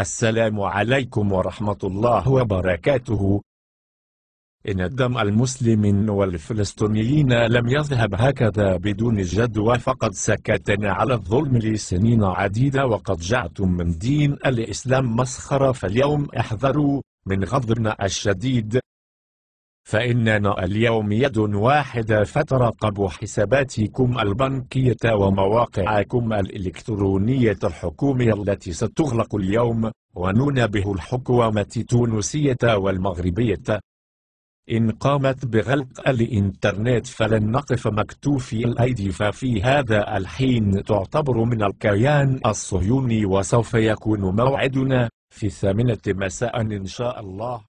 السلام عليكم ورحمة الله وبركاته. إن الدم المسلمين والفلسطينيين لم يذهب هكذا بدون جدوى، فقد سكتنا على الظلم لسنين عديدة، وقد جعلتم من دين الإسلام مسخرة، فاليوم احذروا من غضبنا الشديد، فإننا اليوم يد واحدة، فتراقبوا حساباتكم البنكية ومواقعكم الإلكترونية الحكومية التي ستغلق اليوم، وننبه الحكومة التونسية والمغربية إن قامت بغلق الإنترنت فلن نقف مكتوفي الأيدي، ففي هذا الحين تعتبر من الكيان الصهيوني، وسوف يكون موعدنا في 8 مساء إن شاء الله.